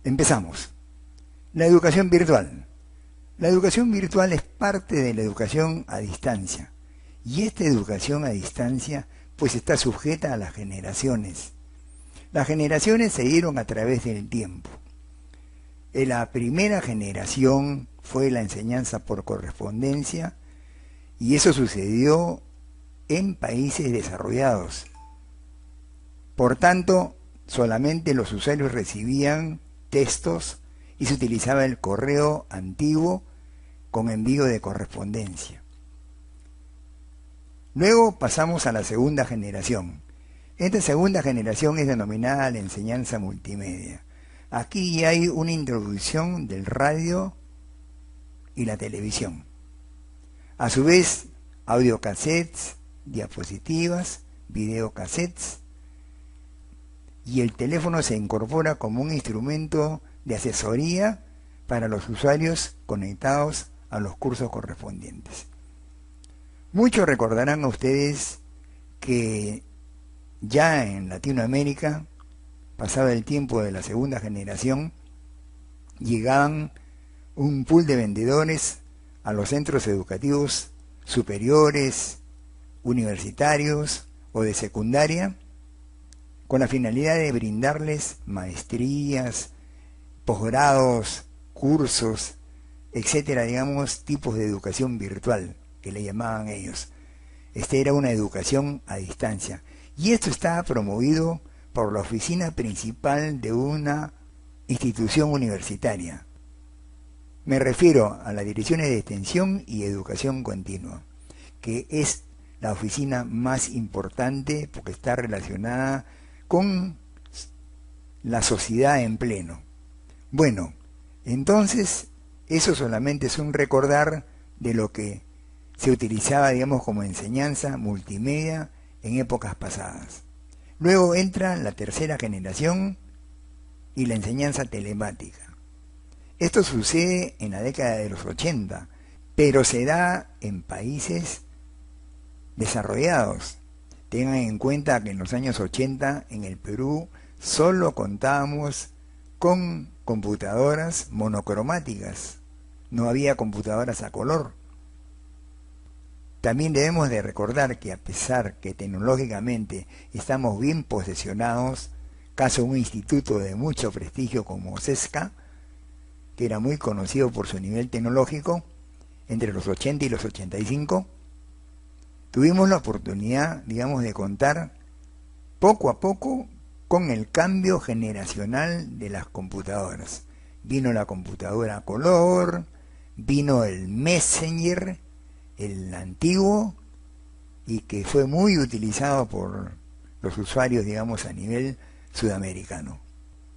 Empezamos. La educación virtual. La educación virtual es parte de la educación a distancia. Y esta educación a distancia pues está sujeta a las generaciones. Las generaciones se dieron a través del tiempo. La primera generación fue la enseñanza por correspondencia y eso sucedió en países desarrollados. Por tanto, solamente los usuarios recibían textos y se utilizaba el correo antiguo con envío de correspondencia. Luego pasamos a la segunda generación. Esta segunda generación es denominada la enseñanza multimedia. Aquí hay una introducción del radio y la televisión. A su vez, audiocassettes, diapositivas, videocassettes, y el teléfono se incorpora como un instrumento de asesoría para los usuarios conectados a los cursos correspondientes. Muchos recordarán a ustedes que ya en Latinoamérica, pasado el tiempo de la segunda generación, llegaban un pool de vendedores a los centros educativos superiores, universitarios o de secundaria, con la finalidad de brindarles maestrías, posgrados, cursos, etcétera, digamos, tipos de educación virtual, que le llamaban ellos. Era una educación a distancia. Y esto está promovido por la oficina principal de una institución universitaria. Me refiero a las direcciones de extensión y educación continua, que es la oficina más importante porque está relacionada con la sociedad en pleno. Bueno, entonces eso solamente es un recordar de lo que se utilizaba, digamos, como enseñanza multimedia en épocas pasadas. Luego entra la tercera generación y la enseñanza telemática. Esto sucede en la década de los 80, pero se da en países desarrollados. Tengan en cuenta que en los años 80 en el Perú solo contábamos con computadoras monocromáticas, no había computadoras a color. También debemos de recordar que a pesar que tecnológicamente estamos bien posicionados, caso un instituto de mucho prestigio como CESCA, que era muy conocido por su nivel tecnológico, entre los 80 y los 85, tuvimos la oportunidad, digamos, de contar poco a poco con el cambio generacional de las computadoras. Vino la computadora a color, vino el Messenger, el antiguo, y que fue muy utilizado por los usuarios, digamos, a nivel sudamericano.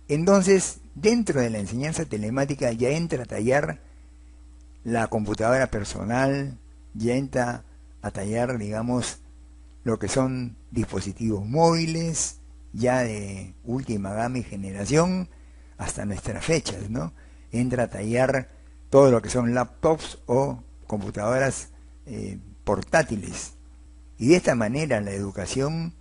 Entonces, dentro de la enseñanza telemática ya entra a tallar la computadora personal, ya entra a tallar, digamos, lo que son dispositivos móviles, ya de última gama y generación, hasta nuestras fechas, ¿no? Entra a tallar todo lo que son laptops o computadoras portátiles. Y de esta manera la educación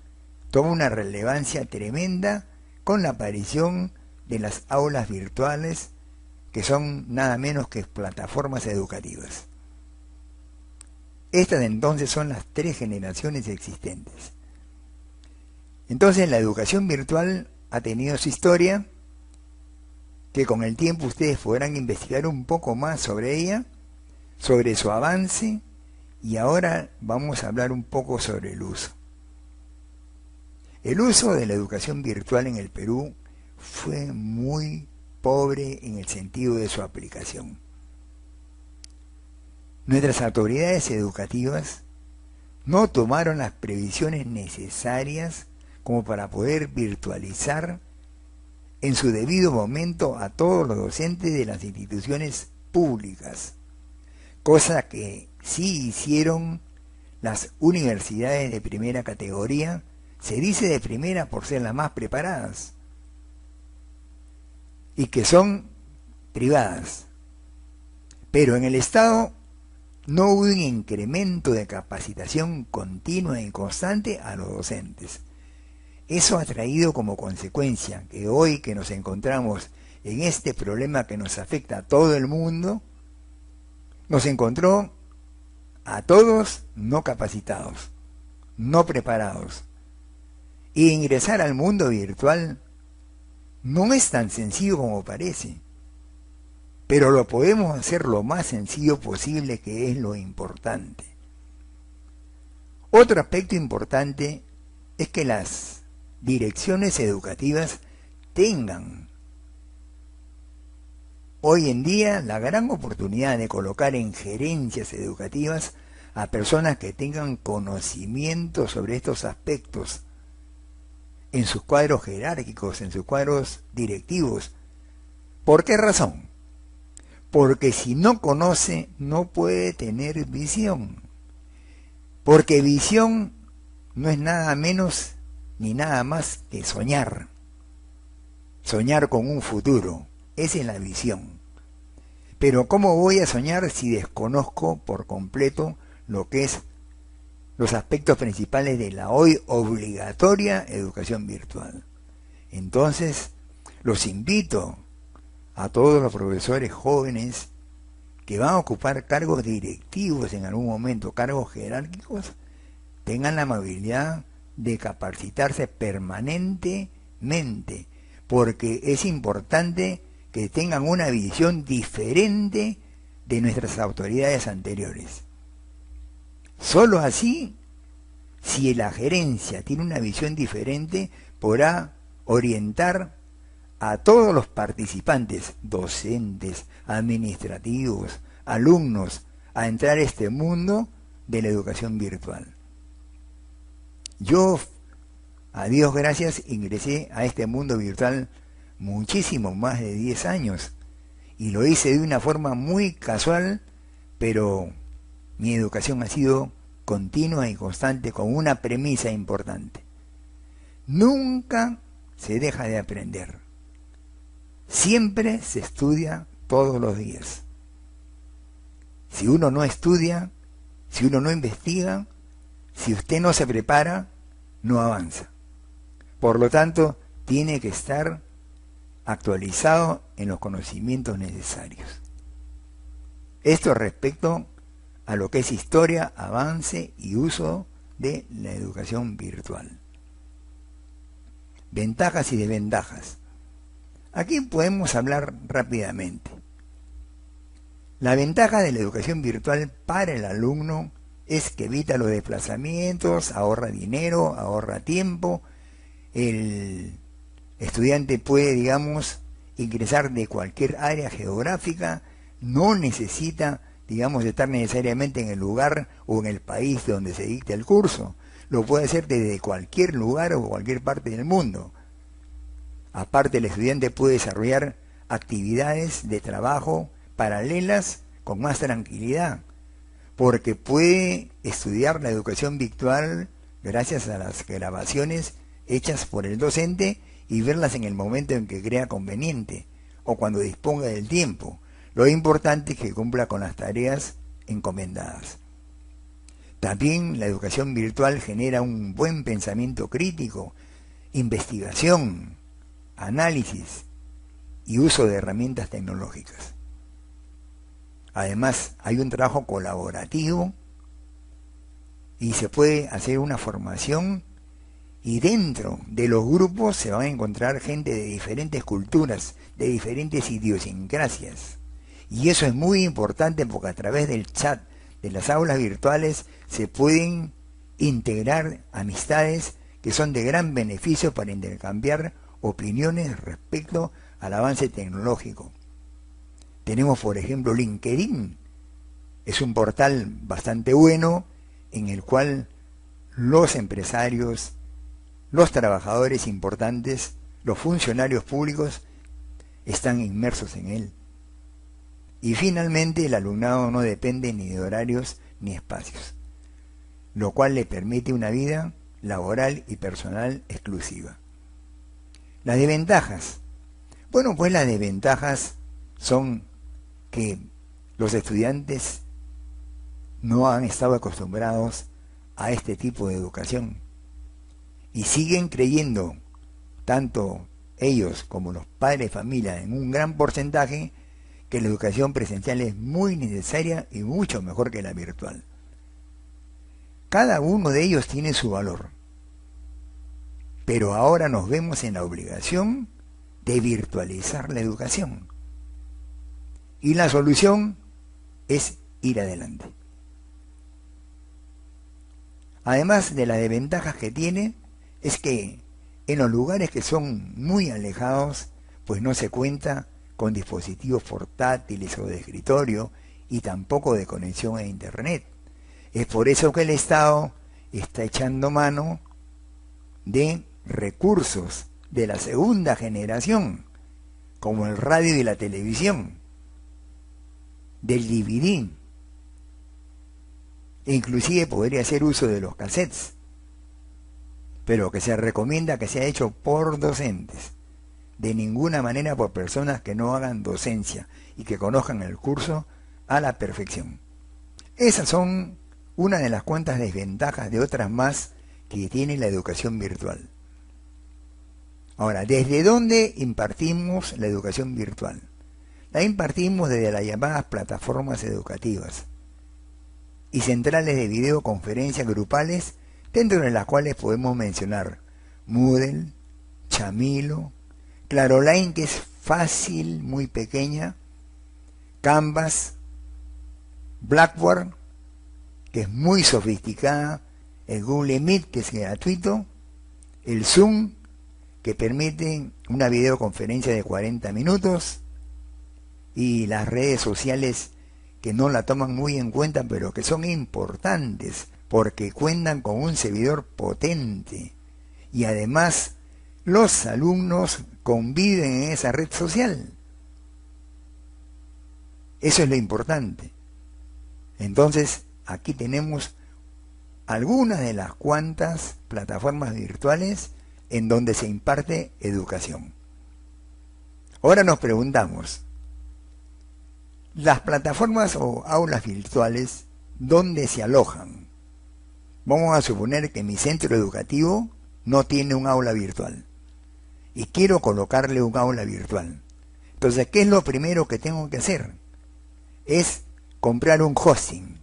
toma una relevancia tremenda con la aparición de las aulas virtuales, que son nada menos que plataformas educativas. Estas entonces son las tres generaciones existentes. Entonces la educación virtual ha tenido su historia, que con el tiempo ustedes podrán investigar un poco más sobre ella, sobre su avance, y ahora vamos a hablar un poco sobre el uso. El uso de la educación virtual en el Perú fue muy pobre en el sentido de su aplicación. Nuestras autoridades educativas no tomaron las previsiones necesarias como para poder virtualizar en su debido momento a todos los docentes de las instituciones públicas, cosa que sí hicieron las universidades de primera categoría. Se dice de primera por ser las más preparadas, y que son privadas. Pero en el Estado no hubo un incremento de capacitación continua y constante a los docentes. Eso ha traído como consecuencia que hoy que nos encontramos en este problema que nos afecta a todo el mundo, nos encontró a todos no capacitados, no preparados. Y ingresar al mundo virtual no es tan sencillo como parece, pero lo podemos hacer lo más sencillo posible, que es lo importante. Otro aspecto importante es que las direcciones educativas tengan hoy en día la gran oportunidad de colocar en gerencias educativas a personas que tengan conocimiento sobre estos aspectos en sus cuadros jerárquicos, en sus cuadros directivos. ¿Por qué razón? Porque si no conoce, no puede tener visión. Porque visión no es nada menos ni nada más que soñar. Soñar con un futuro. Esa es la visión. Pero ¿cómo voy a soñar si desconozco por completo lo que es los aspectos principales de la hoy obligatoria educación virtual? Entonces, los invito a todos los profesores jóvenes que van a ocupar cargos directivos en algún momento, cargos jerárquicos, tengan la amabilidad de capacitarse permanentemente, porque es importante que tengan una visión diferente de nuestras autoridades anteriores. Solo así, si la gerencia tiene una visión diferente, podrá orientar a todos los participantes, docentes, administrativos, alumnos, a entrar a este mundo de la educación virtual. Yo, a Dios gracias, ingresé a este mundo virtual muchísimo más de 10 años y lo hice de una forma muy casual, pero mi educación ha sido continua y constante con una premisa importante: nunca se deja de aprender, siempre se estudia todos los días. Si uno no estudia, si uno no investiga, si usted no se prepara, no avanza. Por lo tanto, tiene que estar actualizado en los conocimientos necesarios. Esto respecto a lo que es historia, avance y uso de la educación virtual. Ventajas y desventajas. Aquí podemos hablar rápidamente. La ventaja de la educación virtual para el alumno es que evita los desplazamientos, ahorra dinero, ahorra tiempo. El estudiante puede, digamos, ingresar de cualquier área geográfica, no necesita, digamos, estar necesariamente en el lugar o en el país donde se dicte el curso. Lo puede hacer desde cualquier lugar o cualquier parte del mundo. Aparte, el estudiante puede desarrollar actividades de trabajo paralelas con más tranquilidad, porque puede estudiar la educación virtual gracias a las grabaciones hechas por el docente y verlas en el momento en que crea conveniente o cuando disponga del tiempo. Lo importante es que cumpla con las tareas encomendadas. También la educación virtual genera un buen pensamiento crítico, investigación, análisis y uso de herramientas tecnológicas. Además, hay un trabajo colaborativo y se puede hacer una formación, y dentro de los grupos se van a encontrar gente de diferentes culturas, de diferentes idiosincrasias. Y eso es muy importante porque a través del chat de las aulas virtuales se pueden integrar amistades que son de gran beneficio para intercambiar opiniones respecto al avance tecnológico. Tenemos, por ejemplo, LinkedIn. Es un portal bastante bueno en el cual los empresarios, los trabajadores importantes, los funcionarios públicos están inmersos en él. Y finalmente, el alumnado no depende ni de horarios ni espacios, lo cual le permite una vida laboral y personal exclusiva. Las desventajas. Bueno, pues las desventajas son que los estudiantes no han estado acostumbrados a este tipo de educación y siguen creyendo, tanto ellos como los padres de familia en un gran porcentaje, que la educación presencial es muy necesaria y mucho mejor que la virtual. Cada uno de ellos tiene su valor, pero ahora nos vemos en la obligación de virtualizar la educación. Y la solución es ir adelante. Además de las desventajas que tiene, es que en los lugares que son muy alejados, pues no se cuenta con dispositivos portátiles o de escritorio y tampoco de conexión a internet. Es por eso que el Estado está echando mano de recursos de la segunda generación, como el radio y la televisión, del DVD, e inclusive podría hacer uso de los cassettes, pero que se recomienda que sea hecho por docentes, de ninguna manera por personas que no hagan docencia y que conozcan el curso a la perfección. Esas son una de las cuantas desventajas de otras más que tiene la educación virtual. Ahora, ¿desde dónde impartimos la educación virtual? La impartimos desde las llamadas plataformas educativas y centrales de videoconferencias grupales, dentro de las cuales podemos mencionar Moodle, Chamilo, Claroline, que es fácil, muy pequeña, Canvas, Blackboard, que es muy sofisticada, el Google Meet, que es gratuito, el Zoom, que permite una videoconferencia de 40 minutos, y las redes sociales que no la toman muy en cuenta, pero que son importantes, porque cuentan con un servidor potente, y además los alumnos conviven en esa red social. Eso es lo importante. Entonces, aquí tenemos algunas de las cuantas plataformas virtuales en donde se imparte educación. Ahora nos preguntamos, las plataformas o aulas virtuales, ¿dónde se alojan? Vamos a suponer que mi centro educativo no tiene un aula virtual y quiero colocarle un aula virtual. Entonces, ¿qué es lo primero que tengo que hacer? Es comprar un hosting.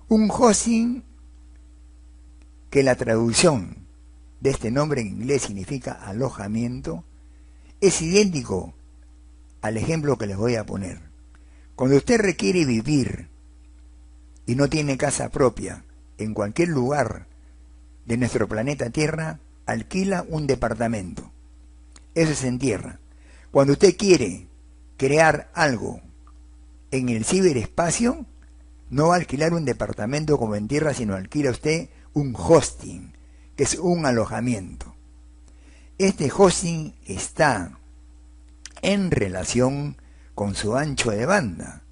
Un hosting que la traducción de este nombre en inglés significa alojamiento, es idéntico al ejemplo que les voy a poner. Cuando usted requiere vivir y no tiene casa propia en cualquier lugar de nuestro planeta Tierra, alquila un departamento. Eso es en tierra. Cuando usted quiere crear algo en el ciberespacio, no va a alquilar un departamento como en tierra, sino alquila usted un hosting, que es un alojamiento. Este hosting está en relación con su ancho de banda.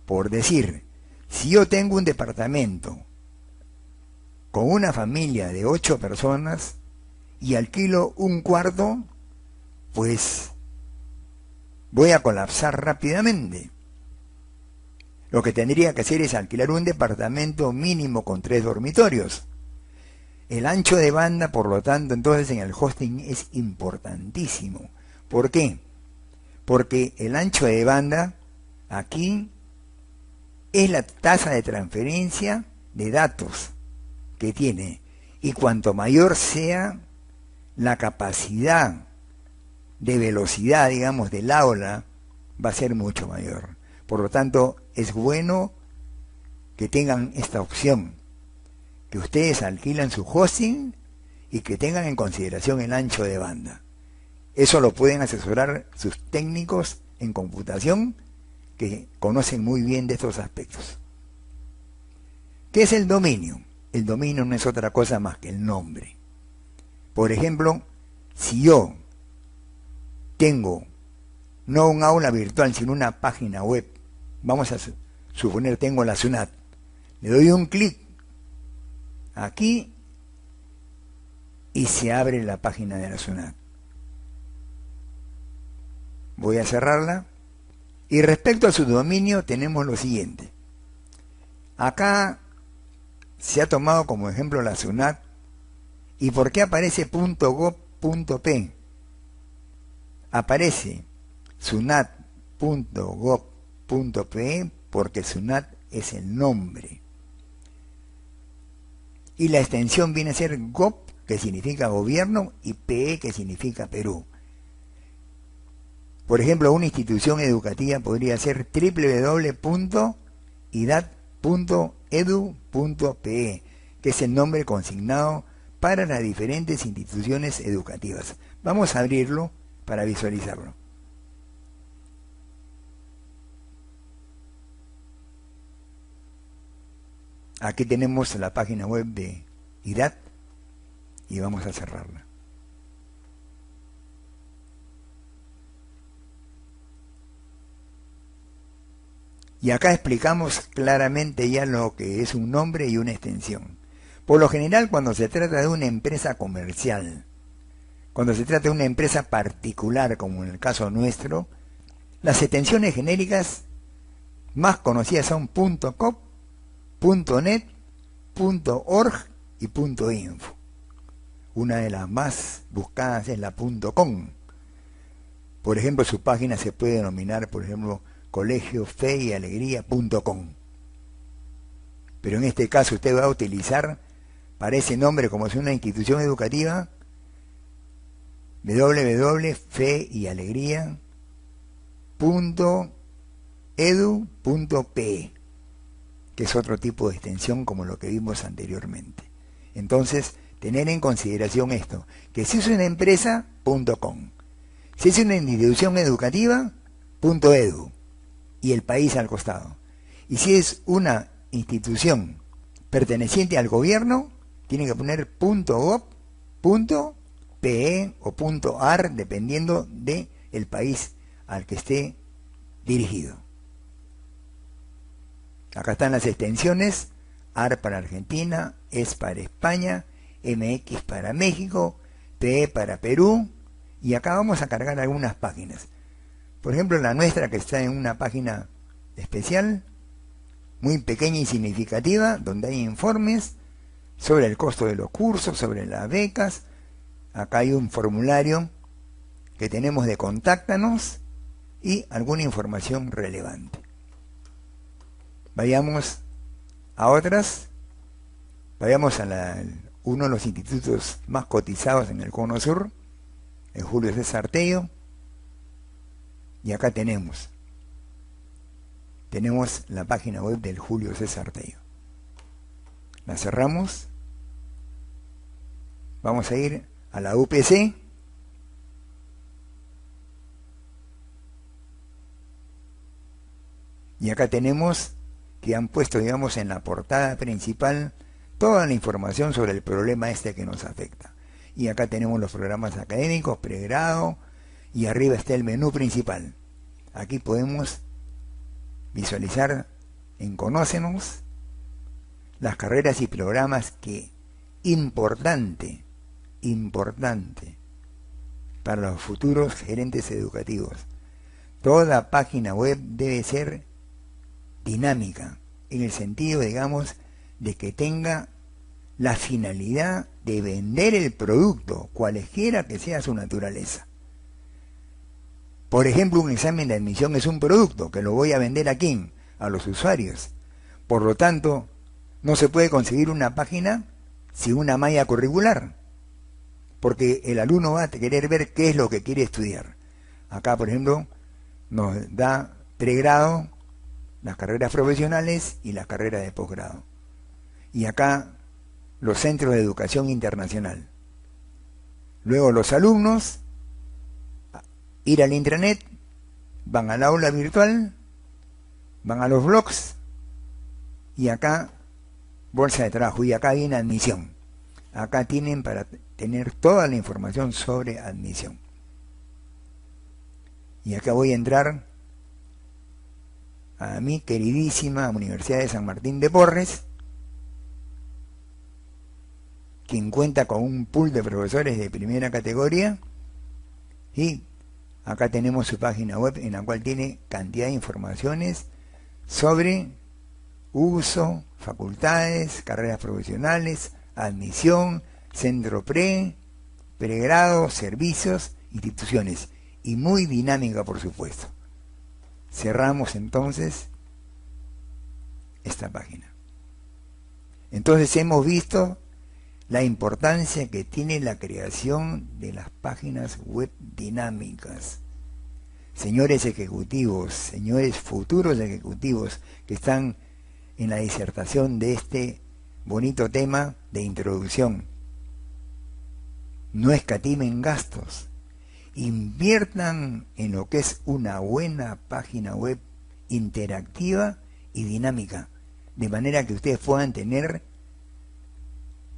Por decir, si yo tengo un departamento con una familia de 8 personas y alquilo un cuarto, pues voy a colapsar rápidamente. Lo que tendría que hacer es alquilar un departamento mínimo con 3 dormitorios. El ancho de banda, por lo tanto, entonces en el hosting es importantísimo. ¿Por qué? Porque el ancho de banda aquí es la tasa de transferencia de datos que tiene. Y cuanto mayor sea la capacidad de velocidad, digamos, del aula, va a ser mucho mayor. Por lo tanto, es bueno que tengan esta opción, que ustedes alquilan su hosting y que tengan en consideración el ancho de banda. Eso lo pueden asesorar sus técnicos en computación que conocen muy bien de estos aspectos. ¿Qué es el dominio? El dominio no es otra cosa más que el nombre. Por ejemplo, si yo tengo no un aula virtual, sino una página web, vamos a suponer tengo la SUNAT, le doy un clic aquí y se abre la página de la SUNAT. Voy a cerrarla. Y respecto a su dominio tenemos lo siguiente. Acá se ha tomado como ejemplo la SUNAT. ¿Y por qué aparece .gov.p? aparece sunat.gov.pe porque Sunat es el nombre. Y la extensión viene a ser gov, que significa gobierno, y PE, que significa Perú. Por ejemplo, una institución educativa podría ser www.idat.edu.pe, que es el nombre consignado para las diferentes instituciones educativas. Vamos a abrirlo para visualizarlo. Aquí tenemos la página web de IDAT y vamos a cerrarla. Y acá explicamos claramente ya lo que es un nombre y una extensión. Por lo general, cuando se trata de una empresa comercial, cuando se trata de una empresa particular, como en el caso nuestro, las extensiones genéricas más conocidas son .com, .net, .org y .info. Una de las más buscadas es la .com. Por ejemplo, su página se puede denominar, por ejemplo, colegiofeyyalegría.com. Pero en este caso usted va a utilizar para ese nombre, como es una institución educativa, www.feyyalegría.edu.pe, que es otro tipo de extensión como lo que vimos anteriormente. Entonces, tener en consideración esto, que si es una empresa, .com, si es una institución educativa, .edu, y el país al costado. Y si es una institución perteneciente al gobierno, tiene que poner .gov, .pe o .ar, dependiendo del país al que esté dirigido. Acá están las extensiones: AR para Argentina, ES para España, MX para México, PE para Perú, y acá vamos a cargar algunas páginas. Por ejemplo, la nuestra, que está en una página especial, muy pequeña y significativa, donde hay informes sobre el costo de los cursos, sobre las becas. Acá hay un formulario que tenemos de contáctanos y alguna información relevante. Vayamos a otras. Vayamos a uno de los institutos más cotizados en el Cono Sur, el Julio César Tello. Y acá tenemos la página web del Julio César Tello. La cerramos. Vamos a ir a la UPC. Y acá tenemos que han puesto, digamos, en la portada principal toda la información sobre el problema que nos afecta. Y acá tenemos los programas académicos, pregrado, y arriba está el menú principal. Aquí podemos visualizar en Conócenos las carreras y programas que importante para los futuros gerentes educativos. Toda página web debe ser dinámica, en el sentido, digamos, de que tenga la finalidad de vender el producto, cualesquiera que sea su naturaleza. Por ejemplo, un examen de admisión es un producto que lo voy a vender ¿a quién? A los usuarios. Por lo tanto, no se puede conseguir una página sin una malla curricular, porque el alumno va a querer ver qué es lo que quiere estudiar. Acá, por ejemplo, nos da pregrado, las carreras profesionales y las carreras de posgrado. Y acá los centros de educación internacional. Luego los alumnos ir al intranet, van al aula virtual, van a los blogs, y acá bolsa de trabajo, y acá viene admisión. Acá tienen para tener toda la información sobre admisión. Y acá voy a entrar a mi queridísima Universidad de San Martín de Porres, quien cuenta con un pool de profesores de primera categoría, y acá tenemos su página web en la cual tiene cantidad de informaciones sobre uso, facultades, carreras profesionales, admisión, centro pregrado, servicios, instituciones. y muy dinámica, por supuesto. Cerramos entonces esta página. Entonces hemos visto la importancia que tiene la creación de las páginas web dinámicas. Señores ejecutivos, señores futuros ejecutivos que están en la disertación de este bonito tema de introducción, no escatimen gastos, inviertan en lo que es una buena página web interactiva y dinámica, de manera que ustedes puedan tener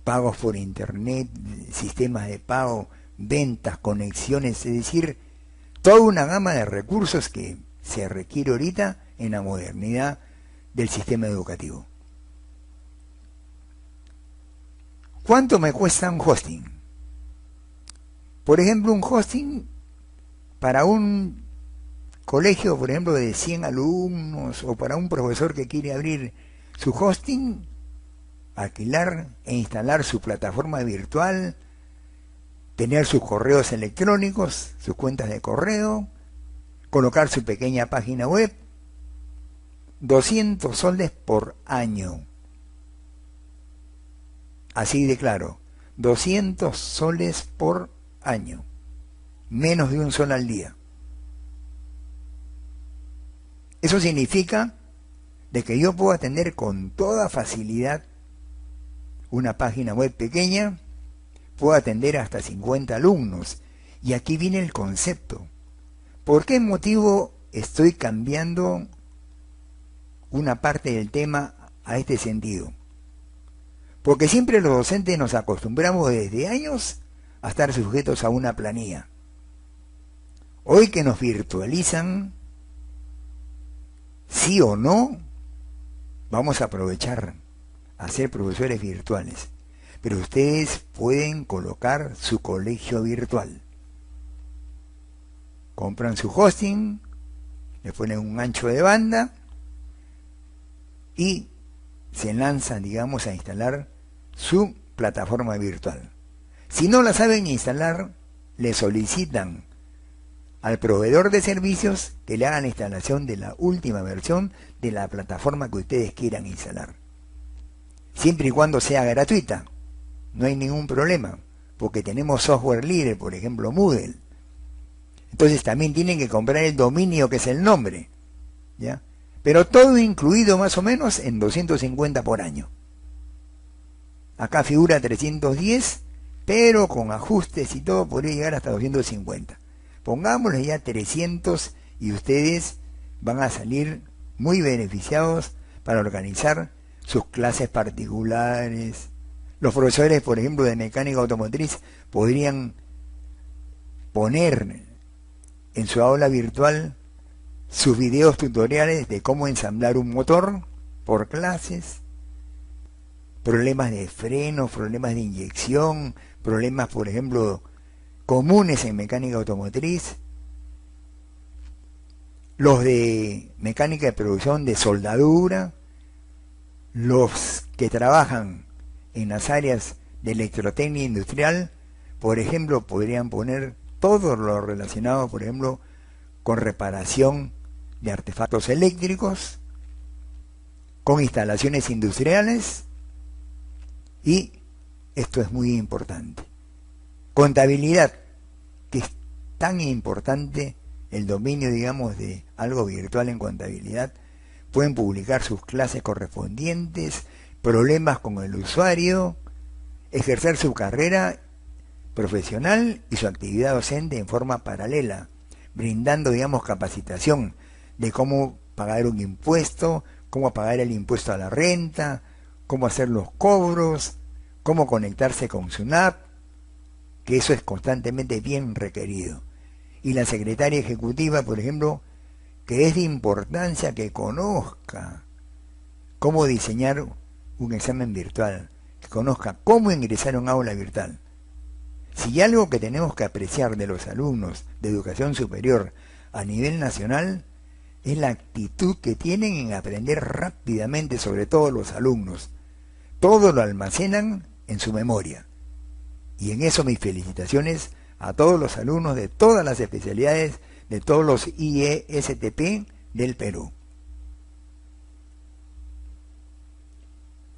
pagos por internet, sistemas de pago, ventas, conexiones, es decir, toda una gama de recursos que se requiere ahorita en la modernidad del sistema educativo. ¿Cuánto me cuesta un hosting? Por ejemplo, un hosting para un colegio, por ejemplo, de 100 alumnos, o para un profesor que quiere abrir su hosting, alquilar e instalar su plataforma virtual, tener sus correos electrónicos, sus cuentas de correo, colocar su pequeña página web, 200 soles por año. Así de claro, 200 soles por año, menos de un sol al día. Eso significa de que yo puedo atender con toda facilidad una página web pequeña, puedo atender hasta 50 alumnos. Y aquí viene el concepto. ¿Por qué motivo estoy cambiando una parte del tema a este sentido? Porque siempre los docentes nos acostumbramos desde años a estar sujetos a una planilla. Hoy que nos virtualizan, sí o no, vamos a aprovechar a ser profesores virtuales. Pero ustedes pueden colocar su colegio virtual. Compran su hosting, le ponen un ancho de banda y se lanzan, digamos, a instalar su plataforma virtual. Si no la saben instalar, le solicitan al proveedor de servicios que le hagan la instalación de la última versión de la plataforma que ustedes quieran instalar. Siempre y cuando sea gratuita, no hay ningún problema, porque tenemos software libre, por ejemplo Moodle. Entonces también tienen que comprar el dominio, que es el nombre, ¿ya? Pero todo incluido más o menos en 250 por año. Acá figura 310, pero con ajustes y todo podría llegar hasta 250. Pongámosle ya 300 y ustedes van a salir muy beneficiados para organizar sus clases particulares. Los profesores, por ejemplo, de mecánica automotriz podrían poner en su aula virtual sus videos tutoriales de cómo ensamblar un motor por clases, problemas de freno, problemas de inyección, problemas, por ejemplo, comunes en mecánica automotriz, los de mecánica de producción de soldadura, los que trabajan en las áreas de electrotecnia industrial, por ejemplo, podrían poner todo lo relacionado, por ejemplo, con reparación de artefactos eléctricos, con instalaciones industriales, y esto es muy importante, contabilidad, que es tan importante el dominio, digamos, de algo virtual en contabilidad. Pueden publicar sus clases correspondientes, problemas con el usuario, ejercer su carrera profesional y su actividad docente en forma paralela, brindando, digamos, capacitación de cómo pagar un impuesto, cómo pagar el impuesto a la renta, cómo hacer los cobros, cómo conectarse con SUNAT, que eso es constantemente bien requerido. Y la secretaria ejecutiva, por ejemplo, que es de importancia que conozca cómo diseñar un examen virtual, que conozca cómo ingresar a un aula virtual. Si hay algo que tenemos que apreciar de los alumnos de educación superior a nivel nacional, es la actitud que tienen en aprender rápidamente, sobre todo los alumnos. Todo lo almacenan en su memoria. Y en eso mis felicitaciones a todos los alumnos de todas las especialidades de todos los IESTP del Perú.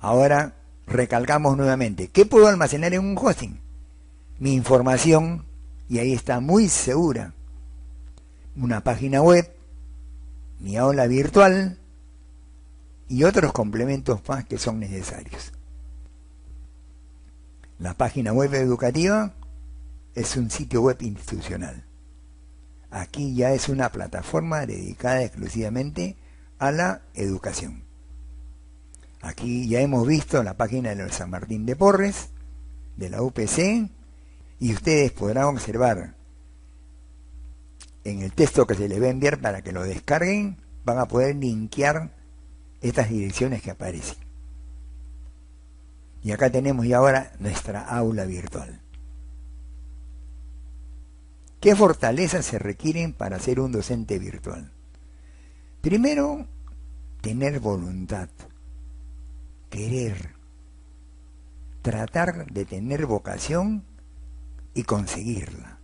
Ahora recalcamos nuevamente, ¿qué puedo almacenar en un hosting? Mi información, y ahí está muy segura, una página web, mi aula virtual y otros complementos más que son necesarios. La página web educativa es un sitio web institucional. Aquí ya es una plataforma dedicada exclusivamente a la educación. Aquí ya hemos visto la página de San Martín de Porres, de la UPC, y ustedes podrán observar en el texto que se les va a enviar para que lo descarguen, van a poder linkear estas direcciones que aparecen. Y acá tenemos ya ahora nuestra aula virtual. ¿Qué fortalezas se requieren para ser un docente virtual? Primero, tener voluntad, querer, tratar de tener vocación y conseguirla.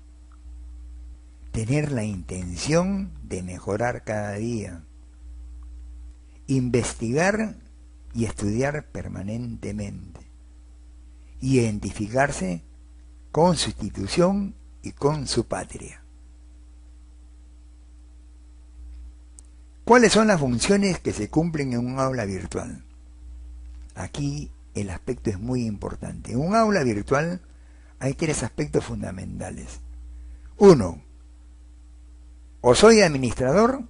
Tener la intención de mejorar cada día. Investigar y estudiar permanentemente. Identificarse con su institución y con su patria. ¿Cuáles son las funciones que se cumplen en un aula virtual? Aquí el aspecto es muy importante. En un aula virtual hay 3 aspectos fundamentales. 1, o soy administrador,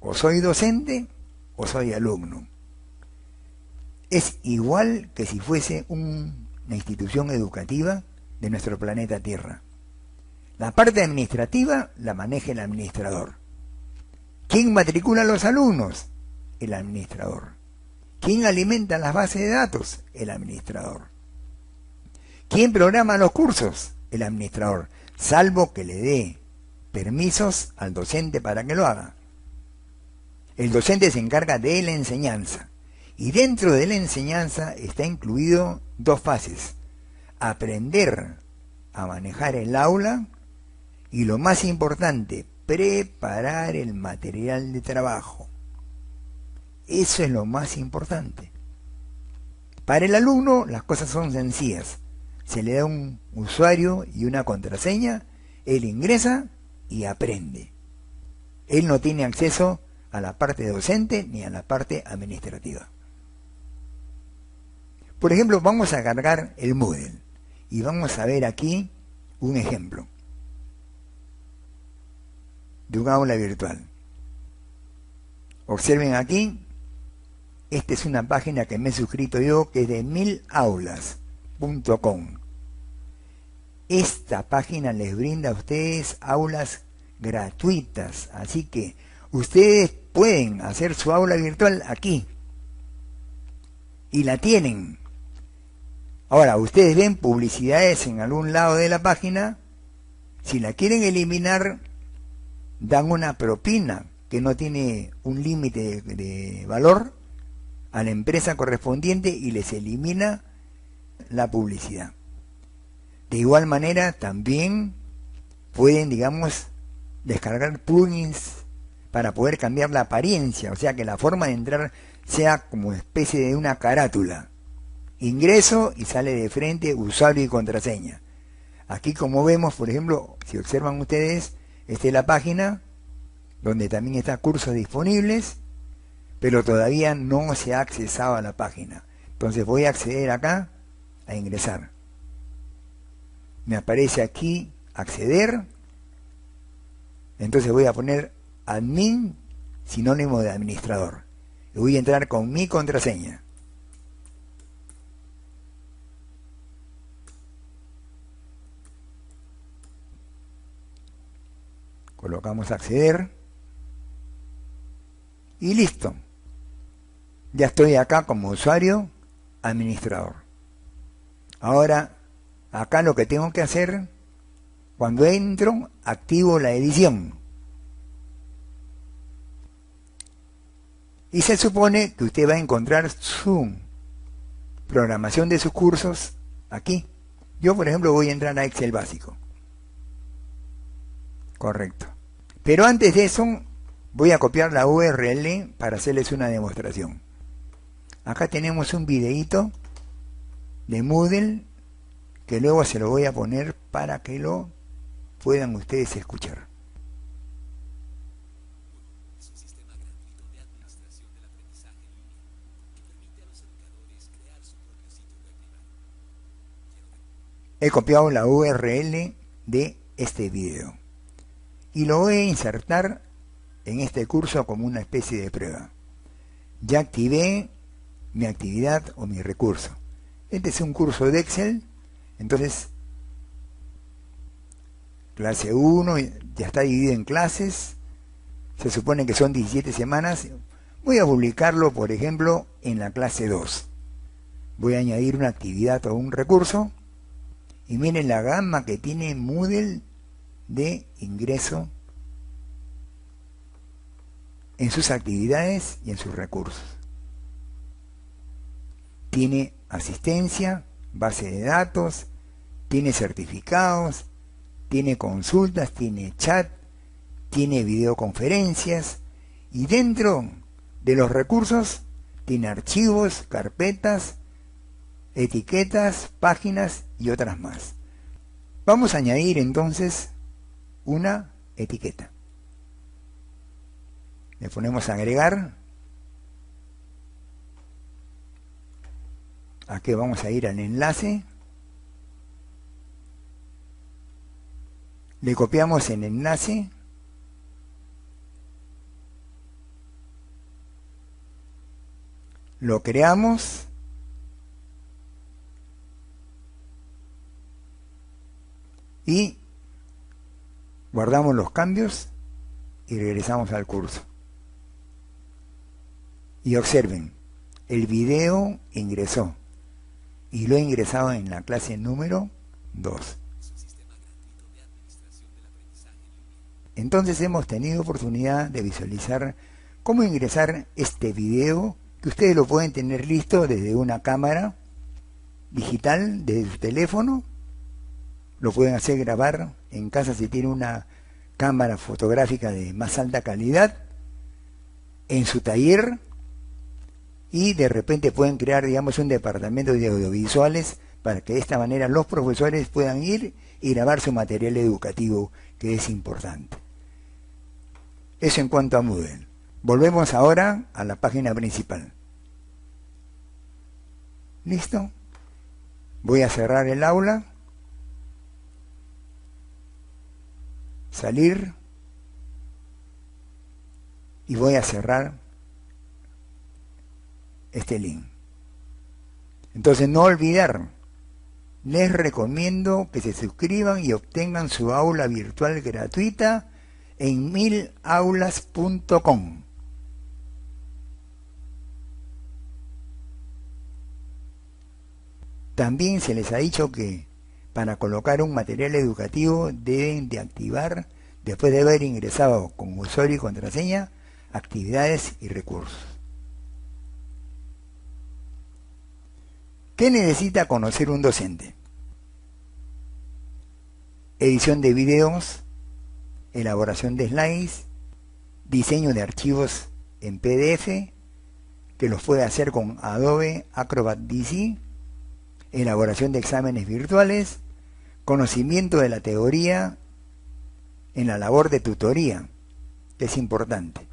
o soy docente, o soy alumno. Es igual que si fuese una institución educativa de nuestro planeta Tierra. La parte administrativa la maneja el administrador. ¿Quién matricula a los alumnos? El administrador. ¿Quién alimenta las bases de datos? El administrador. ¿Quién programa los cursos? El administrador, salvo que le dé permisos al docente para que lo haga. El docente se encarga de la enseñanza, y dentro de la enseñanza está incluido 2 fases: aprender a manejar el aula y, lo más importante, preparar el material de trabajo. Eso es lo más importante. Para el alumno las cosas son sencillas. Se le da un usuario y una contraseña, él ingresa y aprende. Él no tiene acceso a la parte docente ni a la parte administrativa. Por ejemplo, vamos a cargar el Moodle y vamos a ver aquí un ejemplo de un aula virtual. Observen aquí, esta es una página que me he suscrito yo, que es de 1000aulas.com. Esta página les brinda a ustedes aulas gratuitas, así que ustedes pueden hacer su aula virtual aquí y la tienen. Ahora, ustedes ven publicidades en algún lado de la página. Si la quieren eliminar, dan una propina que no tiene un límite de valor a la empresa correspondiente y les elimina la publicidad. De igual manera, también pueden, digamos, descargar plugins para poder cambiar la apariencia, o sea que la forma de entrar sea como especie de una carátula. Ingreso y sale de frente usuario y contraseña. Aquí, como vemos, por ejemplo, si observan ustedes, esta es la página donde también está cursos disponibles, pero todavía no se ha accesado a la página. Entonces voy a acceder acá a ingresar. Me aparece aquí acceder. Entonces voy a poner admin, sinónimo de administrador. Y voy a entrar con mi contraseña. Colocamos acceder. Y listo. Ya estoy acá como usuario administrador. Ahora, acá lo que tengo que hacer, cuando entro, activo la edición. Y se supone que usted va a encontrar su programación de sus cursos aquí. Yo, por ejemplo, voy a entrar a Excel básico. Correcto. Pero antes de eso, voy a copiar la URL para hacerles una demostración. Acá tenemos un videíto de Moodle que luego se lo voy a poner para que lo puedan ustedes escuchar. He copiado la URL de este video y lo voy a insertar en este curso como una especie de prueba. Ya activé mi actividad o mi recurso. Este es un curso de Excel, entonces clase 1 ya está dividido en clases, se supone que son 17 semanas. Voy a publicarlo, por ejemplo, en la clase 2. Voy a añadir una actividad o un recurso y miren la gama que tiene Moodle de ingreso en sus actividades y en sus recursos. Tiene asistencia, base de datos, tiene certificados, tiene consultas, tiene chat, tiene videoconferencias y dentro de los recursos tiene archivos, carpetas, etiquetas, páginas y otras más. Vamos a añadir entonces una etiqueta. Le ponemos a agregar. Aquí vamos a ir al enlace. Le copiamos el enlace. Lo creamos. Y guardamos los cambios y regresamos al curso. Y observen, el video ingresó y lo he ingresado en la clase número 2. Entonces hemos tenido oportunidad de visualizar cómo ingresar este video, que ustedes lo pueden tener listo desde una cámara digital, desde su teléfono. Lo pueden hacer grabar en casa si tienen una cámara fotográfica de más alta calidad, en su taller, y de repente pueden crear, digamos, un departamento de audiovisuales para que de esta manera los profesores puedan ir y grabar su material educativo, que es importante. Eso en cuanto a Moodle. Volvemos ahora a la página principal. ¿Listo? Voy a cerrar el aula. Salir. Y voy a cerrar este link. Entonces no olvidar, les recomiendo que se suscriban y obtengan su aula virtual gratuita en 1000aulas.com. También se les ha dicho que para colocar un material educativo deben de activar, después de haber ingresado con usuario y contraseña, actividades y recursos. ¿Qué necesita conocer un docente? Edición de videos, elaboración de slides, diseño de archivos en PDF, que los puede hacer con Adobe Acrobat DC, elaboración de exámenes virtuales, conocimiento de la teoría en la labor de tutoría, que es importante.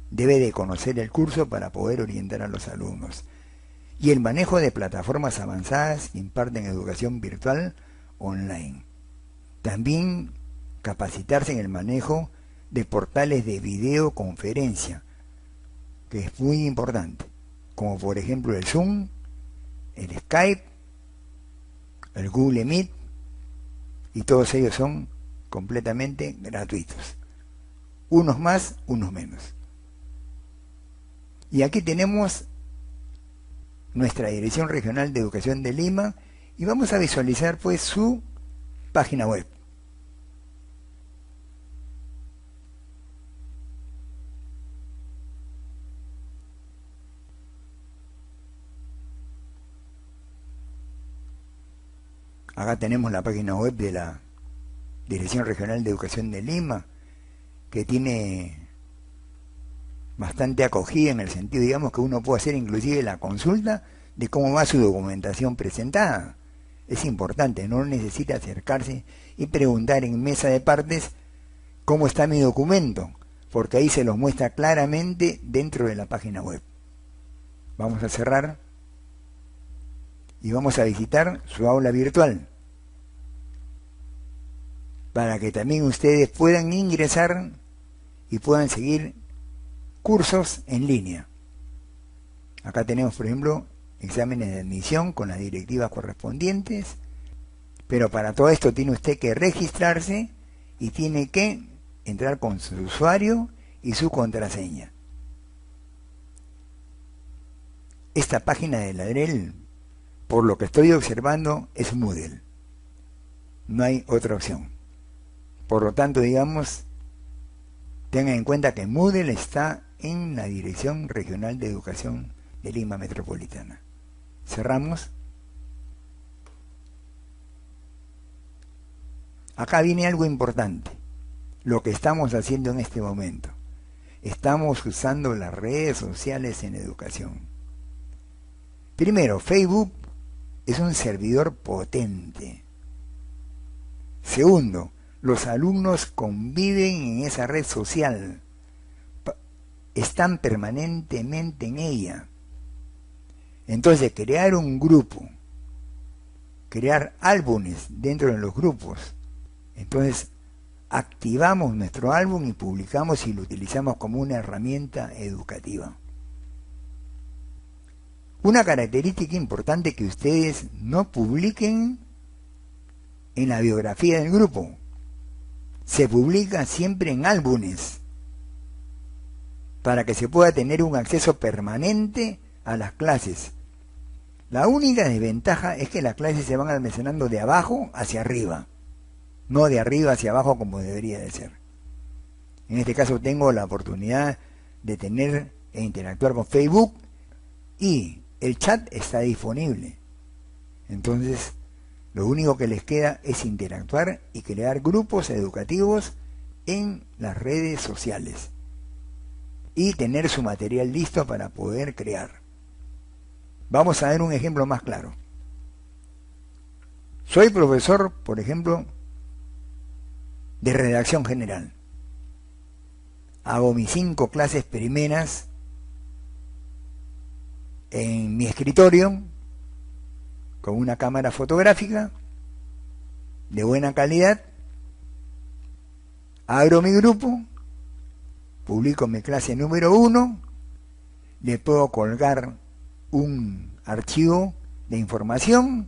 Debe de conocer el curso para poder orientar a los alumnos. Y el manejo de plataformas avanzadas que imparten educación virtual online. También capacitarse en el manejo de portales de videoconferencia, que es muy importante, como por ejemplo el Zoom, el Skype, el Google Meet, y todos ellos son completamente gratuitos. Unos más, unos menos. Y aquí tenemos nuestra Dirección Regional de Educación de Lima y vamos a visualizar pues su página web. Acá tenemos la página web de la Dirección Regional de Educación de Lima. que tiene bastante acogida en el sentido, digamos, que uno puede hacer inclusive la consulta de cómo va su documentación presentada. Es importante, no necesita acercarse y preguntar en mesa de partes cómo está mi documento, porque ahí se los muestra claramente dentro de la página web. Vamos a cerrar y vamos a visitar su aula virtual para que también ustedes puedan ingresar y puedan seguir cursos en línea. Acá tenemos, por ejemplo, exámenes de admisión con las directivas correspondientes, pero para todo esto tiene usted que registrarse y tiene que entrar con su usuario y su contraseña. Esta página de Ladrel, por lo que estoy observando, es Moodle. No hay otra opción. Por lo tanto, digamos, tengan en cuenta que Moodle está en la Dirección Regional de Educación de Lima Metropolitana. Cerramos. Acá viene algo importante, lo que estamos haciendo en este momento. Estamos usando las redes sociales en educación. Primero, Facebook es un servidor potente. Segundo, los alumnos conviven en esa red social, están permanentemente en ella. Entonces, crear un grupo, crear álbumes dentro de los grupos, entonces activamos nuestro álbum y publicamos y lo utilizamos como una herramienta educativa. Una característica importante que ustedes no publiquen en la biografía del grupo. Se publica siempre en álbumes para que se pueda tener un acceso permanente a las clases. La única desventaja es que las clases se van almacenando de abajo hacia arriba, no de arriba hacia abajo como debería de ser. En este caso tengo la oportunidad de tener e interactuar con Facebook y el chat está disponible. Entonces, lo único que les queda es interactuar y crear grupos educativos en las redes sociales y tener su material listo para poder crear. Vamos a ver un ejemplo más claro. Soy profesor, por ejemplo, de redacción general. Hago mis 5 clases primeras en mi escritorio con una cámara fotográfica de buena calidad. Abro mi grupo, publico mi clase número 1, le puedo colgar un archivo de información,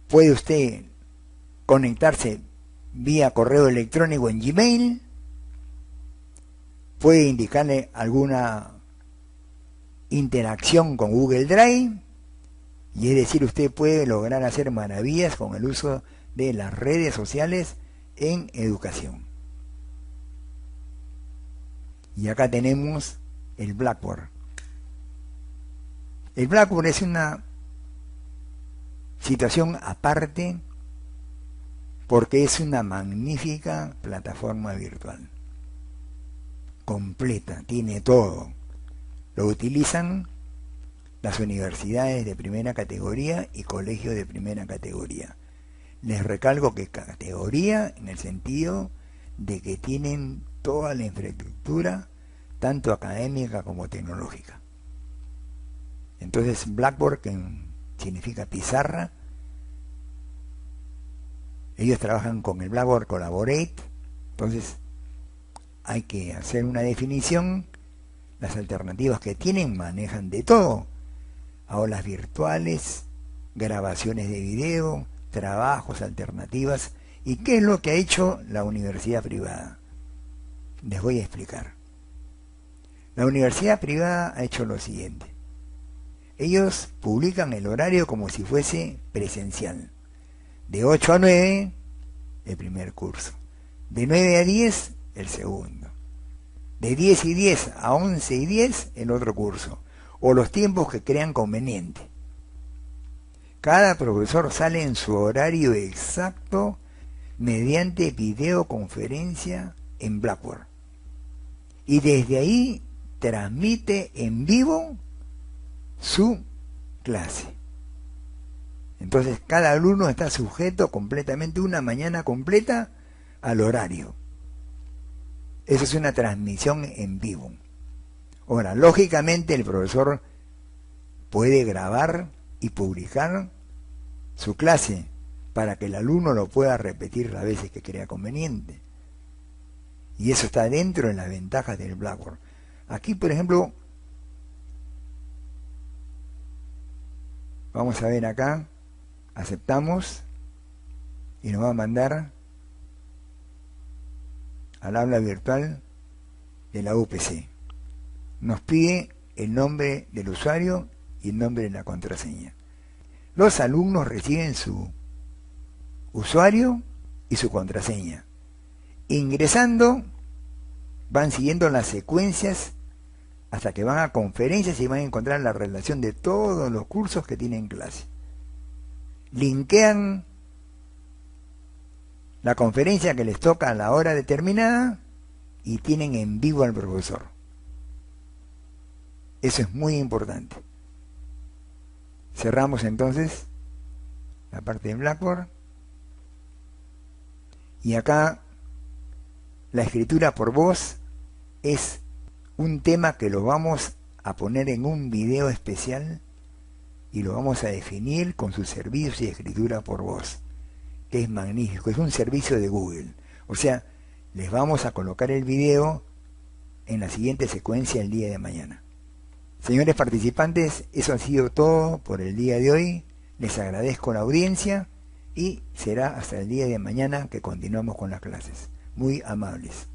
puede usted conectarse vía correo electrónico en Gmail, puede indicarle alguna interacción con Google Drive, y es decir, usted puede lograr hacer maravillas con el uso de las redes sociales en educación. Y acá tenemos el Blackboard. El Blackboard es una situación aparte porque es una magnífica plataforma virtual. Completa, tiene todo. Lo utilizan las universidades de primera categoría y colegios de primera categoría. Les recalco que categoría en el sentido de que tienen toda la infraestructura, tanto académica como tecnológica. Entonces Blackboard, que significa pizarra, ellos trabajan con el Blackboard Collaborate, entonces hay que hacer una definición. Las alternativas que tienen manejan de todo: aulas virtuales, grabaciones de video, trabajos, alternativas. ¿Y qué es lo que ha hecho la universidad privada? Les voy a explicar. La universidad privada ha hecho lo siguiente. Ellos publican el horario como si fuese presencial. De 8 a 9, el primer curso. De 9 a 10, el segundo. De 10 y 10 a 11 y 10, el otro curso. O los tiempos que crean conveniente. Cada profesor sale en su horario exacto mediante videoconferencia en Blackboard. Y desde ahí transmite en vivo su clase. Entonces cada alumno está sujeto completamente una mañana completa al horario. Eso es una transmisión en vivo. Ahora, lógicamente el profesor puede grabar y publicar su clase para que el alumno lo pueda repetir las veces que crea conveniente. Y eso está dentro de las ventajas del Blackboard. Aquí, por ejemplo, vamos a ver acá, aceptamos y nos va a mandar al aula virtual de la UPC. Nos pide el nombre del usuario y el nombre de la contraseña. Los alumnos reciben su usuario y su contraseña. Ingresando, van siguiendo las secuencias hasta que van a conferencias y van a encontrar la relación de todos los cursos que tienen en clase. Linkean la conferencia que les toca a la hora determinada y tienen en vivo al profesor. Eso es muy importante. Cerramos entonces la parte de Blackboard. Y acá la escritura por voz es un tema que lo vamos a poner en un video especial y lo vamos a definir con sus servicios de escritura por voz, que es magnífico, es un servicio de Google. O sea, les vamos a colocar el video en la siguiente secuencia el día de mañana. Señores participantes, eso ha sido todo por el día de hoy. Les agradezco la audiencia y será hasta el día de mañana que continuamos con las clases. Muy amables.